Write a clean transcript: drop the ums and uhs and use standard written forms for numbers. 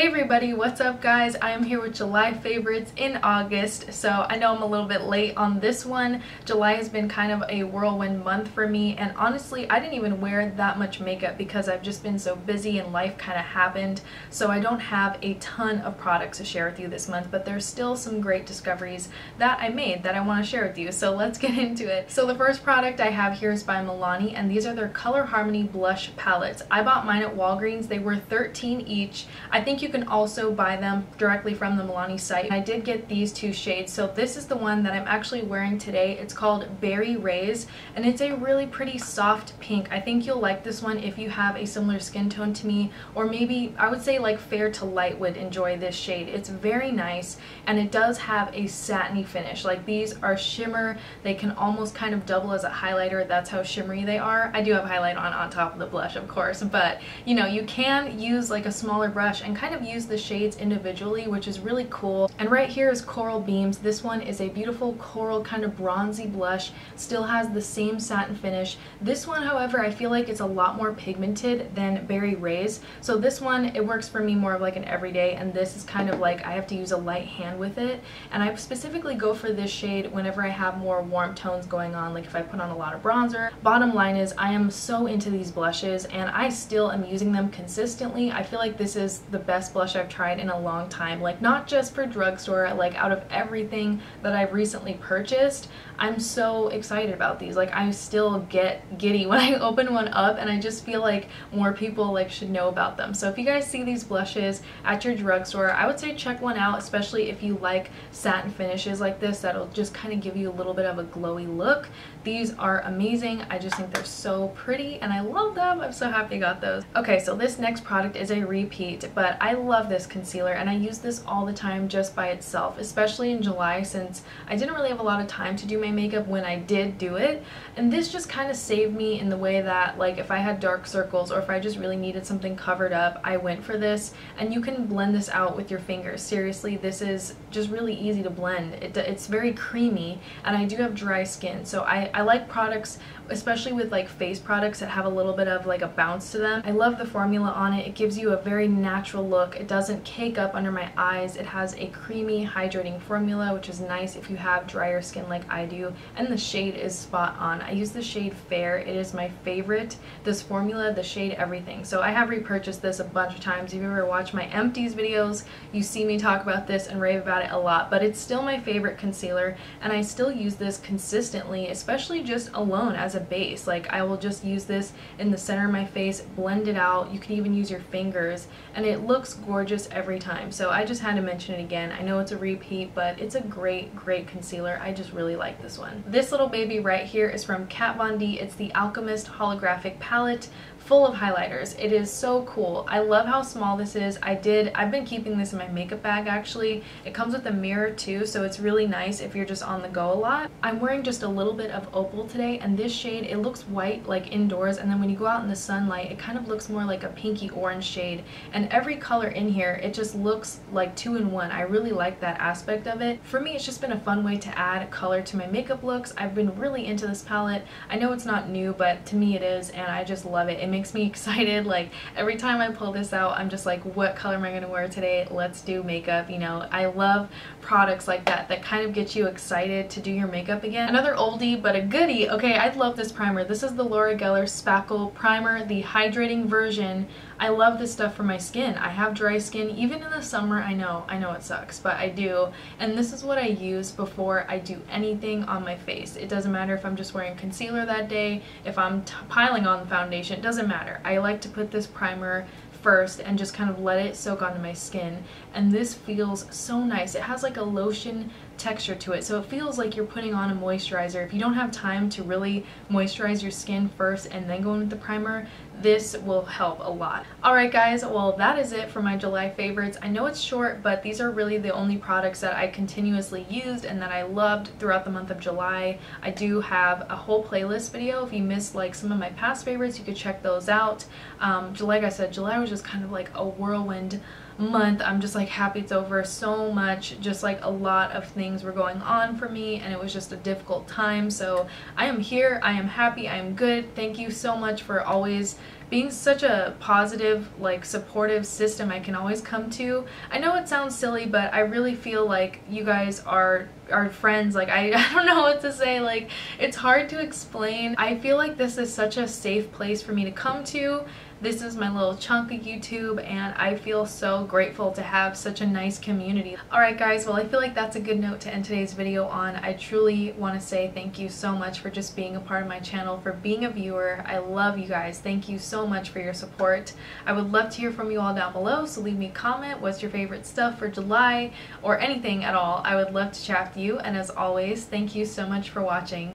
Hey everybody, what's up guys? I am here with July favorites in August. So I know I'm a little bit late on this one. July has been kind of a whirlwind month for me, and honestly I didn't even wear that much makeup because I've just been so busy and life kind of happened. So I don't have a ton of products to share with you this month, but there's still some great discoveries that I made that I want to share with you. So let's get into it. So the first product I have here is by Milani, and these are their Color Harmony blush palettes. I bought mine at Walgreens. They were $13 each. I think you can also buy them directly from the Milani site. I did get these two shades. So this is the one that I'm actually wearing today. It's called Berry Rays, and it's a really pretty soft pink. I think you'll like this one if you have a similar skin tone to me, or maybe I would say like fair to light would enjoy this shade. It's very nice, and it does have a satiny finish. Like, these are shimmer. They can almost kind of double as a highlighter. That's how shimmery they are. I do have highlight on top of the blush, of course, but you know, you can use like a smaller brush and kind of use the shades individually, which is really cool. And right here is Coral Beams. This one is a beautiful coral kind of bronzy blush, still has the same satin finish. This one, however, I feel like it's a lot more pigmented than Berry Rays. So this one, it works for me more of like an everyday, and this is kind of like I have to use a light hand with it. And I specifically go for this shade whenever I have more warm tones going on, like if I put on a lot of bronzer. Bottom line is I am so into these blushes, and I still am using them consistently. I feel like this is the best blush I've tried in a long time. Like, not just for drugstore, like out of everything that I've recently purchased, I'm so excited about these. Like, I still get giddy when I open one up, and I just feel like more people like should know about them. So if you guys see these blushes at your drugstore, I would say check one out, especially if you like satin finishes like this that'll just kind of give you a little bit of a glowy look. These are amazing. I just think they're so pretty and I love them. I'm so happy I got those. Okay, so this next product is a repeat, but I love this concealer and I use this all the time just by itself, especially in July, since I didn't really have a lot of time to do my makeup when I did do it. And this just kind of saved me in the way that, like, if I had dark circles or if I just really needed something covered up, I went for this. And you can blend this out with your fingers. Seriously, this is just really easy to blend. It's very creamy, and I do have dry skin, so I like products, especially with like face products that have a little bit of like a bounce to them. I love the formula on it. It gives you a very natural look. It doesn't cake up under my eyes. It has a creamy hydrating formula, which is nice if you have drier skin like I do, and the shade is spot on. I use the shade Fair. It is my favorite. This formula, the shade Everything. So I have repurchased this a bunch of times. If you ever watch my empties videos, you see me talk about this and rave about it a lot, but it's still my favorite concealer, and I still use this consistently, especially just alone as a base. Like, I will just use this in the center of my face, blend it out. You can even use your fingers, and it looks gorgeous every time. So I just had to mention it again. I know it's a repeat, but it's a great concealer. I just really like this one. This little baby right here is from Kat Von D. It's the Alchemist Holographic palette, full of highlighters. It is so cool. I love how small this is. I've been keeping this in my makeup bag actually. It comes with a mirror too, so it's really nice if you're just on the go a lot. I'm wearing just a little bit of opal today, and this shade, it looks white like indoors, and then when you go out in the sunlight, it kind of looks more like a pinky orange shade. And every color in here, it just looks like 2-in-1. I really like that aspect of it. For me, it's just been a fun way to add color to my makeup looks. I've been really into this palette. I know it's not new, but to me it is, and I just love it. It makes me excited. Like, every time I pull this out, I'm just like, what color am I going to wear today? Let's do makeup. You know, I love products like that kind of get you excited to do your makeup again. Another oldie but a goodie. Okay, I love this primer. This is the Laura Geller Spackle primer, the hydrating version. I love this stuff for my skin. I have dry skin even in the summer. I know it sucks, but I do. And this is what I use before I do anything on my face. It doesn't matter if I'm just wearing concealer that day, if I'm piling on the foundation, it doesn't matter. I like to put this primer first and just kind of let it soak onto my skin, and this feels so nice. It has like a lotion texture to it, so it feels like you're putting on a moisturizer. If you don't have time to really moisturize your skin first and then go in with the primer, this will help a lot. Alright guys, well that is it for my July favorites. I know it's short, but these are really the only products that I continuously used and that I loved throughout the month of July. I do have a whole playlist video. If you missed like some of my past favorites, you could check those out. Like I said, July was just kind of like a whirlwind month. I'm just like happy it's over. So much, just like a lot of things were going on for me, and it was just a difficult time. So I am here, I am happy, I am good. Thank you so much for always being such a positive, like, supportive system I can always come to. I know it sounds silly, but I really feel like you guys are friends. Like, I don't know what to say. Like, it's hard to explain. I feel like this is such a safe place for me to come to. This is my little chunk of YouTube, and I feel so grateful to have such a nice community. Alright guys, well I feel like that's a good note to end today's video on. I truly want to say thank you so much for just being a part of my channel, for being a viewer. I love you guys. Thank you so much for your support. I would love to hear from you all down below, so leave me a comment. What's your favorite stuff for July, or anything at all? I would love to chat with you, and as always, thank you so much for watching.